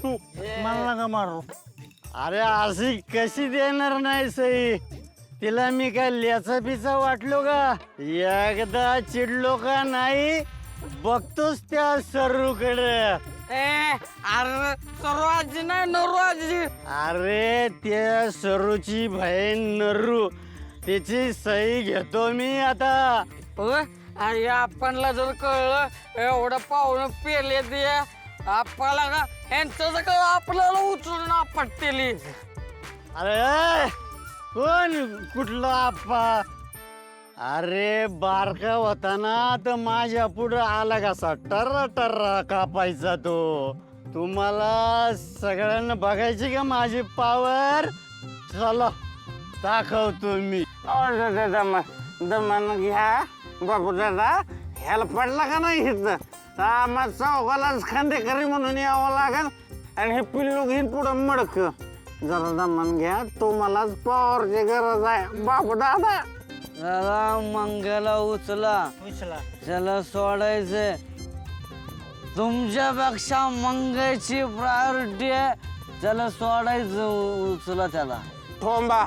मला नका मारू. अरे अशी कशी देणार नाही सई. तिला मी काय ल्याचा पिचा वाटलो का? एकदा चिडलो का नाही बघतोस त्या सर्रूकडे. अरे सर्वाजी नाही नरवाजी. अरे त्या सरूची बहीण नरू तिची सही घेतो मी आता. अरे आपणला जर कळलं एवढं पाहुणं पेले ते आपल्याला का यांचं सगळं आपल्याला उचलून आपटतेली. अरे कोण कुठला आप्पा? अरे बारका होता ना तर माझ्या पुढं आला कसा टर्रा टर्रा कापायचा तो. तुम्हाला सगळ्यांना बघायची का माझी पावर? चला दाखवतो मी. दमन घ्या बाबू दादा. ह्याला पडला का नाही इथं मग चौकालाच खांदेकरी म्हणून यावं लागल आणि हे पिल्लू घेईन पुढं मडक. जरा दमन घ्या तुम्हालाच पॉवरची गरज आहे बाबू दादा. दादा मंग्याला उचला त्याला सोडायचंय. तुमच्यापेक्षा मंगायची प्रायोरिटी आहे. त्याला सोडायचं उचला त्याला. ठोंबा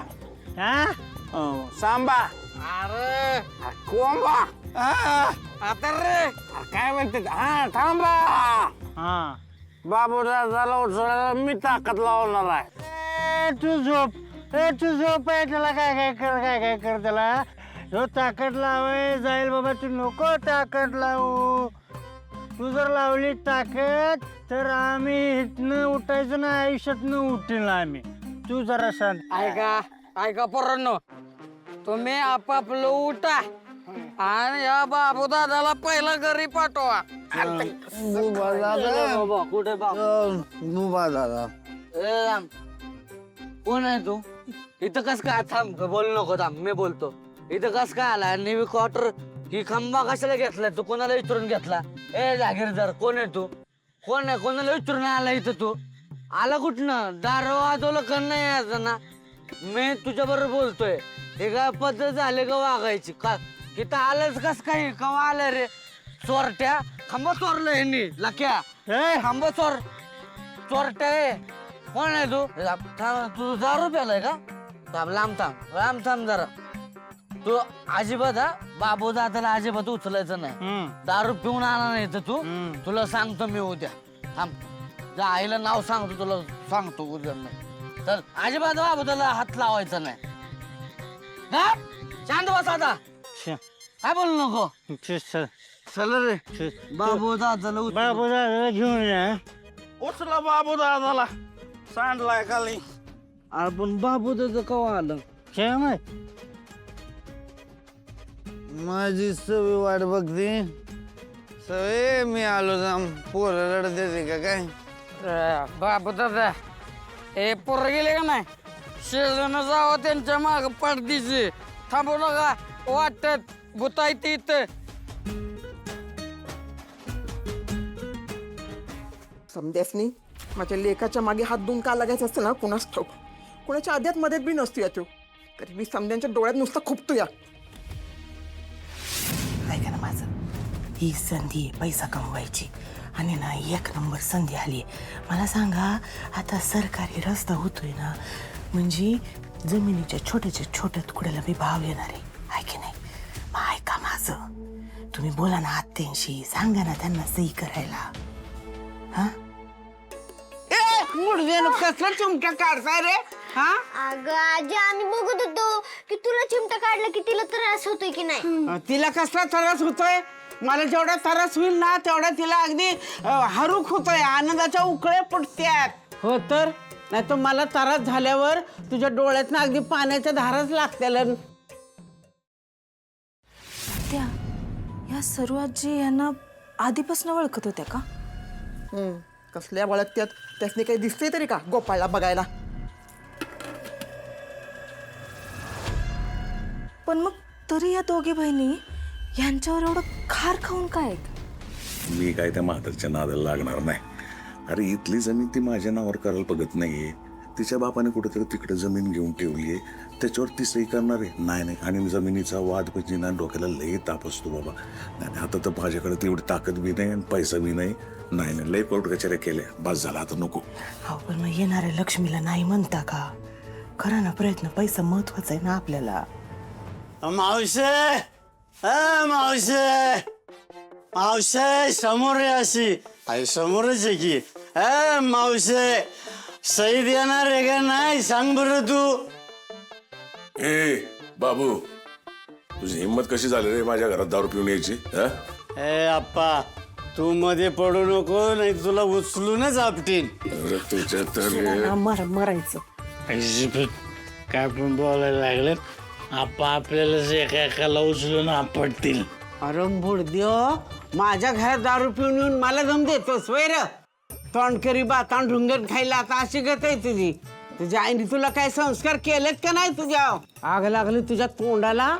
सांबा अरे कोंबा आता रे काय म्हणते. हा थांबा. हा बाबू दादाला उचलायला मी ताकद लावणार आहे. तू झोप. तू झोप आहे. त्याला काय कर त्याला. जो ताकद लावाय जाईल बाबा. तू नको ताकद लावू. तू जर लावली ताकद तर आम्ही इथनं उठायचं ना आयुष्यातनं उठेल आम्ही. तू जरा शांत. ऐका पोरांनो तुम्ही आपापलं उठा आणि या बाबू दादाला पहिला घरी पाठवा. कुठे कोण आहे तू? इथं कस काय? थांब बोलू नको. थांब मी बोलतो. इथं कस काय आला? नेव्ही क्वार्टर ही खंबा कशाला घेतलाय तू? कोणाला विचारून घेतला? ए जागीरदार कोण आहे तू? कोण आहे? कोणाला विचारून आला इथं तू? आला कुठनं? दारू वाजवलं का नाही याचं ना? मी तुझ्या बरोबर बोलतोय. हे काय पद्धत झाली का वागायची? का इथं आलंच कस काय? कवा आलं रे? चोरट्या खांबा चोरलं ह्यांनी. लक्या खांबा चोरट्या आहे. कोण आहे तू? तू दारू प्यालाय का? थांब लांब थांब जरा. तू अजिबात बाबू दादाला अजिबात उचलायचं नाही. दारू पिऊन आला नाही तर तू. तुला सांगतो मी उद्या. थांब जा आईला नाव सांगतो. तुला सांगतो उद्या नाही तर अजिबात बाबू दादाला हात लावायचा नाही. शांत बस आता. काय बोलू नको. चल रे बाबू दादाला घेऊन या. उचला बाबू दादाला. सांडलाय खाली. अरे पण बाबू दादा कवा आलं? माझी सवय वाट बघते. सवय मी आलो जाम. पोरं रडत देते का काय? बाबू दादा हे पोरं गेले का नाही? शेजानं जावं त्यांच्या माग पडदीची. थांबू नका वाटत भूतायती इथं. समद्यासनी माझ्या लेकाच्या मागे हात धुवून का लागायचं असतं ना कुणाच ठाऊक. कुणाच्या आध्यात मध्येच बी नसतो या तो. तरी मी समद्यांच्या डोळ्यात नुसता खुपतो या. ऐका ना माझं. ही संधी आहे पैसा कमवायची आणि ना एक नंबर संधी आली. मला सांगा आता सरकारी रस्ता होतोय ना म्हणजे जमिनीच्या छोट्या तुकड्याला मी भाव येणार आहे की नाही? मग ऐका माझं. तुम्ही बोला ना आत्यांशी. सांगा ना त्यांना सही करायला. हा कसला चिमट्या काढताय रे? हा अगं आजी आम्ही बघत होतो की तुला चिमटा काढला की तिला त्रास होतोय की नाही. तिला कसला त्रास होतोय? मला जेवढा त्रास होईल ना तेवढा तिला अगदी हरुक होतोय. आनंदाच्या उकळे फुटत्यात. हो तर नाही तर मला त्रास झाल्यावर तुझ्या डोळ्यातनं अगदी पाण्याच्या धाराच लागत्याला. त्या या सर्व आजी यांना आधीपासून ओळखत होत्या का? कसल्या वळखत्यात? त्यासनी काही दिसतंय तरी का गोपाळला बघायला? पण मग तरी या दोघी बहिणी यांच्यावर एवढं खार खाऊन काय? मी काय त्या म्हातारच्या नादाला लागणार नाही. अरे इथली जमीन ती माझ्या नावावर करायला बघत नाहीये. तिच्या बापाने कुठेतरी तिकडे जमीन घेऊन ठेवली आहे, त्याच्यावर ती सही करणार आहे. नाही आणि जमिनीचा वाद म्हणजे ना डोक्याला लई ताप असतो बाबा. नाही आता तर माझ्याकडे तेवढी ताकद बी नाही आणि पैसा बी नाही. नाही लई कोर्ट कचेऱ्या केल्या, बस झाला आता नको. अहो पण मग येणाऱ्या लक्ष्मीला नाही म्हणता का? करा ना प्रयत्न, पैसा महत्वाचा आहे ना आपल्याला. मावशे मावशे मावशे समोर आहे अशी. अरे समोरच आहे की. मावशे सही देणार आहे का नाही सांग बरं तू. ए बाबू, तुझी हिंमत कशी झाली रे माझ्या घरात दारू पिऊन यायची? आप्पा तू मध्ये पडू नको, नाही तुला उचलूनच आपटीन. तुझ्या तर मरायचं. काय पण बोलायला लागले आप्पा, आपल्याला एका एकाला उचलून आपटतील. अरे बुडद्यो, माझ्या घरात दारू पिऊन येऊन मला दम देतोस वैर. तोंडकरी बातान ढुंगण खायला आता अशी गत आहे तुझी. तुझ्या आईने तुला काय संस्कार केलेत का नाही तुझ्या? आग लागली तुझ्या तोंडाला,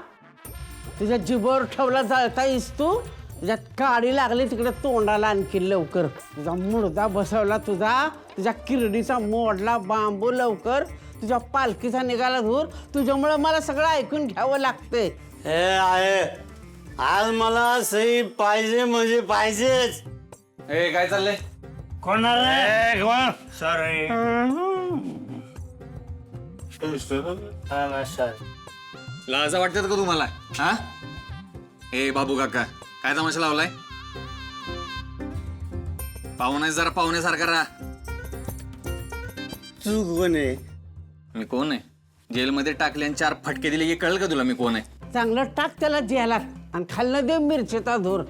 तुझ्या जिभेवर ठेवला जळतायस तू. तुझ्यात काडी लागली तिकडे तोंडाला आणखी लवकर. तुझा मुर्दा बसवला तुझ्या किरडीचा मोडला बांबू लवकर. तुझ्या पालखीचा निघाला धूर. तुझ्यामुळे मला सगळं ऐकून घ्यावं लागतंय. हे आहे आज मला सही पाहिजे म्हणजे पाहिजेच. ए काय चाललंय? कोणाला कोण सॉरी. लाजा वाटतात का तुम्हाला? हा ए बाबू काका, काय तमाशा लावलाय? पाहुणे जरा पाहुण्यासारखा राहा. तू कोण आहे? मी कोण आहे? जेलमध्ये टाकले आणि 4 फटके दिले की कळलं का तुला मी कोण आहे? चांगलं टाक त्याला जेलात आणि खाल्लं दे मिरचीचा धूर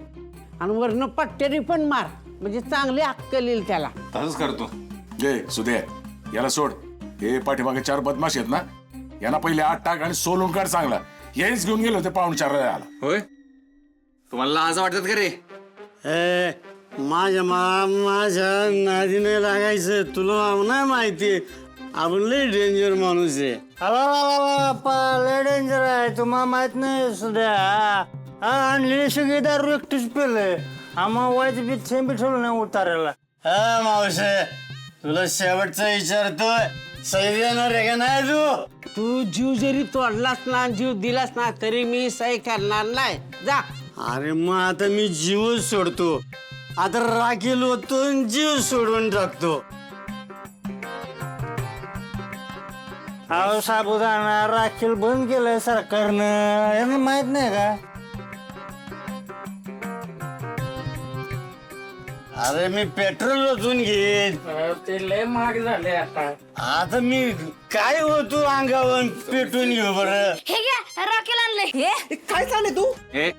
आणि वरनं पट्टेरी पण मार, म्हणजे चांगली अक्कल येईल त्याला. तसंच करतो. जय सुधे, याला सोड. हे पाठीमागे 4 बदमाश आहेत ना, यांना पहिले 8 टाक आणि सोलून काढ चांगला. हेच घेऊन गेले होते पाहुणे आला. होय, तुम्हाला लाजा वाटतात का रे? माझ्या नादी नाही लागायचं. तुला नाही माहिती आपण लय डेंजर माणूस आहे. लय डेंजर आहे. तुम्हाला माहित नाही सुद्धा. आणलेली सगळी दारू एकटीच पेलय. आम्हा वाईट बी थेंबी ठेवलं नाही उतारायला. मावशे तुला शेवटचा विचारतोय, सही देणार आहे का नाही तू जीव जरी तोडलास ना, जीव दिलास ना, तरी मी सही करणार नाही. जा. अरे मग आता मी जीवच सोडतो. आता राखील होतो जीव सोडून टाकतो. अहो साबुदाणा राखील बंद केलंय सरकारनं, यांना माहित नाही का? अरे मी पेट्रोल ओतून घेईन. ते लय महाग झाले आता. आता मी काय होतो अंगावर पेटून घेऊ बरं. हे घ्या राखेल आणलंय. काय चाललंय तू? ए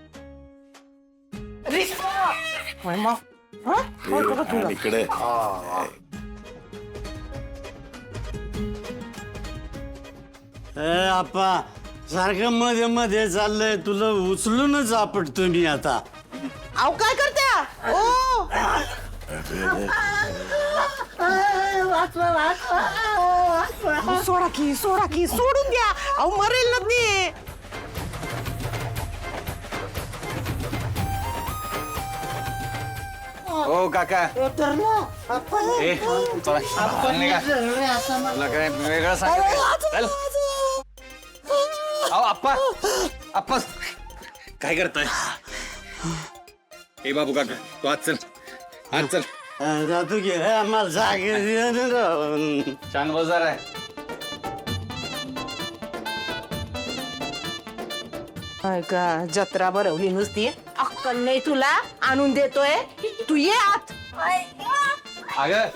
इकडे आप्पा सारखं मध्ये मध्ये चाललंय, तुला उचलूनच आपटतो मी आता. अहो काय करत्या? ओ सोडा की सोडून द्या. अहो मरेल ना ते. ओ काका, ए चला निघा. तुला काय वेगळं सांग. अहो आप्पा काय करताय? ए बाबू काका, तू आज चल. जातो की आम्हाला जागे. छान बाजार आहे. का जत्रा भरवली नुसती, अक्कल नाही तुला. आणून देतोय तू. ये आत. अगं